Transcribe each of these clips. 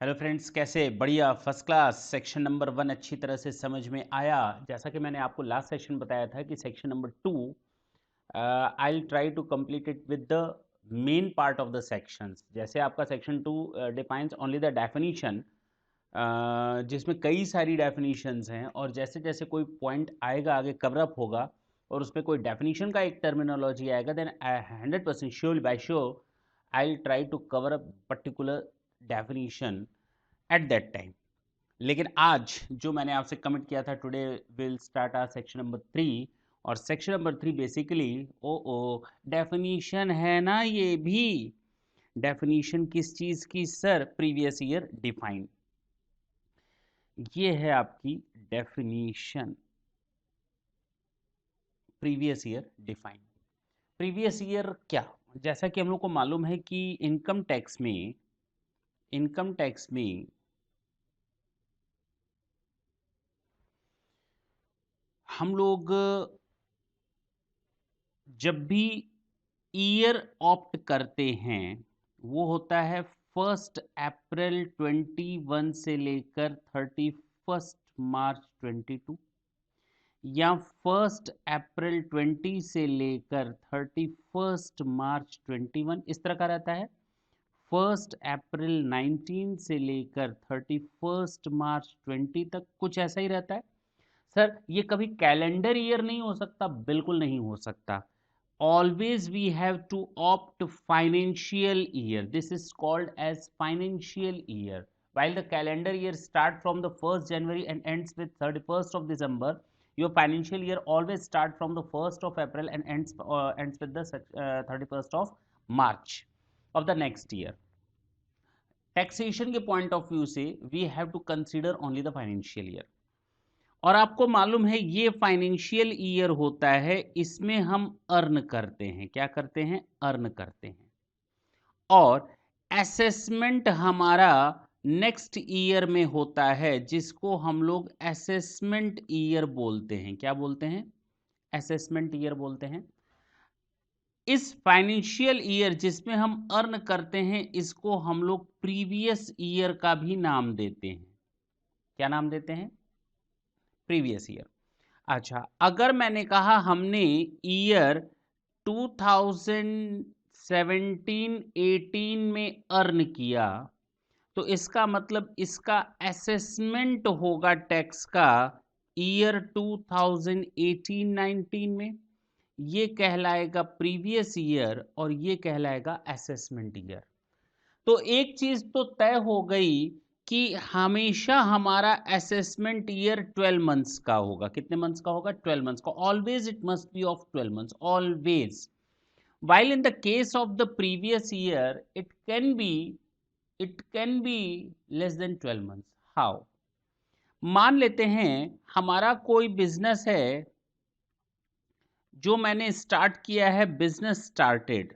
Hello friends, कैसे? बढ़िया, first class. Section number 1 अच्छी तरह से समझ में आया। जैसा कि मैंने आपको लास्ट सेशन बताया था कि section number 2 I will try to complete it with the main part of the sections. जैसे आपका section 2 defines only the definition, जिसमें कई सारी डेफिनीशंस हैं, और जैसे जैसे कोई पॉइंट आएगा आगे कवर अप होगा और उसमें कोई डेफिनीशन का एक टर्मिनोलॉजी आएगा, then 100% sure by sure I will try to cover up particular definition at that time. लेकिन आज जो मैंने आपसे कमिट किया था, today will start our section number 3। और सेक्शन नंबर 3 बेसिकली ओ डेफिनीशन है ना। ये भी डेफिनीशन किस चीज की सर? Previous year define. ये है आपकी definition, previous year define. Previous year क्या? जैसा कि हम लोग को मालूम है कि इनकम टैक्स में हम लोग जब भी ईयर ऑप्ट करते हैं वो होता है 1 अप्रैल 21 से लेकर 31 मार्च 22, या 1 अप्रैल 20 से लेकर 31 मार्च 21, इस तरह का रहता है। 1 अप्रैल 19 से लेकर 31 मार्च 20 तक कुछ ऐसा ही रहता है। सर ये कभी कैलेंडर ईयर नहीं हो सकता? बिल्कुल नहीं हो सकता। Always we have to opt financial year. This is called as financial year. While the calendar year start from the 1st January and ends with 31st of December, your financial year always start from the 1st of April and ends with the 31st of March of the next year. Taxation के point of view से we have to consider only the financial year. और आपको मालूम है ये financial year होता है, इसमें हम अर्न करते हैं। क्या करते हैं? अर्न करते हैं। और असेसमेंट हमारा नेक्स्ट ईयर में होता है, जिसको हम लोग असेसमेंट ईयर बोलते हैं। क्या बोलते हैं? असेसमेंट ईयर बोलते हैं। इस फाइनेंशियल ईयर जिसमें हम अर्न करते हैं, इसको हम लोग प्रीवियस ईयर का भी नाम देते हैं। क्या नाम देते हैं? Previous year. अच्छा, अगर मैंने कहा हमने ईयर 2017-18 में अर्न किया, तो इसका मतलब इसका असेसमेंट होगा टैक्स का ईयर 2018-19 में। ये कहलाएगा प्रीवियस ईयर और ये कहलाएगा असेसमेंट ईयर। तो एक चीज तो तय हो गई कि हमेशा हमारा असेसमेंट ईयर 12 मंथ्स का होगा। कितने मंथ्स का होगा? 12 मंथ्स का। Always it must be of 12 months, always. while in the case of the previous year it can be less than 12 months. how? मान लेते हैं हमारा कोई बिजनेस है, जो मैंने स्टार्ट किया है, बिजनेस स्टार्टेड।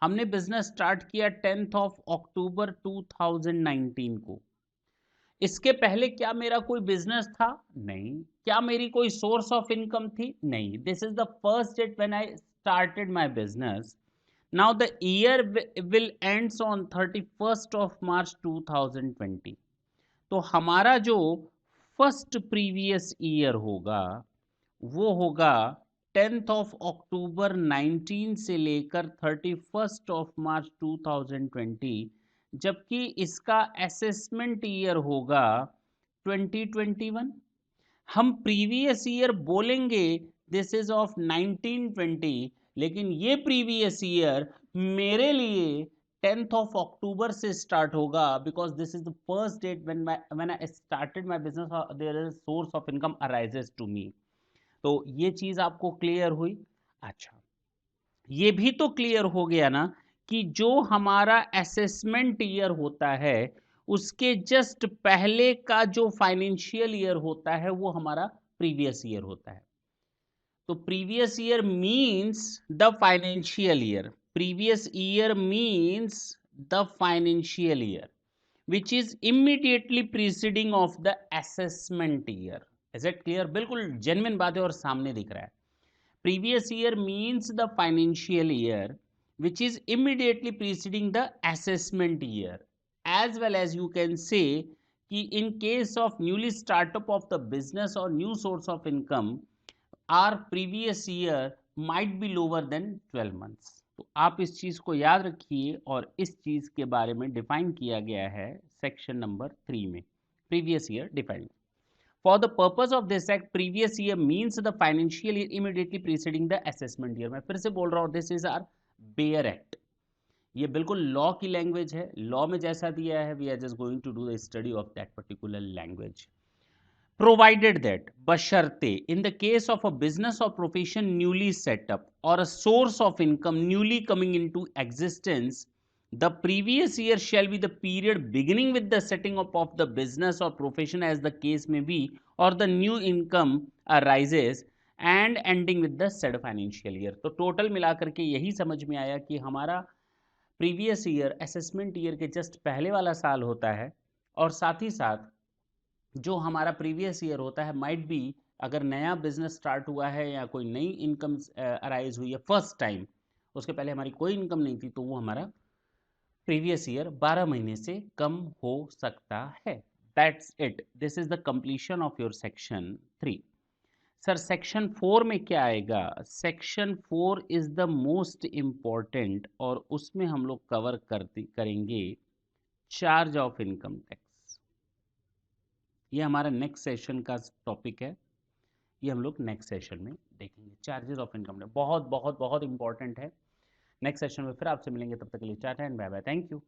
हमने बिजनेस स्टार्ट किया 10th ऑफ अक्टूबर 2019 को। इसके पहले क्या मेरा कोई बिजनेस था? नहीं। क्या मेरी कोई सोर्स ऑफ इनकम थी? नहीं। This is the first date when I started my business. Now the year will ends on 31st of March 2020। तो हमारा जो फर्स्ट प्रीवियस ईयर होगा वो होगा 10th ऑफ अक्टूबर 19 से लेकर 31st ऑफ मार्च 2020, जबकि इसका असेसमेंट ईयर होगा 2021। हम प्रीवियस ईयर बोलेंगे दिस इज ऑफ 1920, लेकिन ये प्रीवियस ईयर मेरे लिए 10th ऑफ अक्टूबर से स्टार्ट होगा, because this is the first date when I started my business, there is source of income arises to me. तो ये चीज आपको क्लियर हुई? अच्छा, ये भी तो क्लियर हो गया ना कि जो हमारा असेसमेंट ईयर होता है उसके जस्ट पहले का जो फाइनेंशियल ईयर होता है वो हमारा प्रीवियस ईयर होता है। तो previous year means the financial year. Previous year means the financial year which is immediately preceding of the assessment year. Is it clear? बिल्कुल जेन्युइन बात है और सामने दिख रहा है। Previous year means the financial year which is immediately preceding the assessment year. As well as you can say कि in case of newly startup of the business or new source of income, our previous year might be lower than 12 months. तो आप इस चीज को याद रखिए और इस चीज के बारे में डिफाइन किया गया है सेक्शन नंबर 3 में, previous year defined. For the purpose of this act, previous year means the financial year immediately preceding the assessment year. मैं फिर से बोल रहा हूँ, this is our Bayer Act. ये बिल्कुल लॉ की लैंग्वेज है, लॉ में जैसा दिया है, we are just going to do the study of that particular language. Provided that, बशर्ते, in the case of a business or profession newly set up or a source of income newly coming into existence, the previous year shall be the period beginning with the setting up of the business or profession as the case may be, or the new income arises and ending with the said financial year. तो total मिलाकर के यही समझ में आया कि हमारा previous year assessment year के जस्ट पहले वाला साल होता है, और साथ ही साथ जो हमारा प्रीवियस ईयर होता है माइट बी, अगर नया बिजनेस स्टार्ट हुआ है या कोई नई इनकम अराइज हुई है फर्स्ट टाइम, उसके पहले हमारी कोई इनकम नहीं थी, तो वो हमारा प्रीवियस ईयर 12 महीने से कम हो सकता है. That's it, this is the completion of your section 3. Sir section 4 में क्या आएगा? Section 4 is the most important, और उसमें हम लोग कवर करेंगे चार्ज ऑफ इनकम टैक्स. ये हमारा नेक्स्ट सेशन का टॉपिक है, ये हम लोग नेक्स्ट सेशन में देखेंगे. चार्जेस ऑफ इनकम टैक्स बहुत बहुत बहुत इंपॉर्टेंट है. नेक्स्ट सेशन में फिर आपसे मिलेंगे, तब तक के लिए tata and bye bye. Thank you.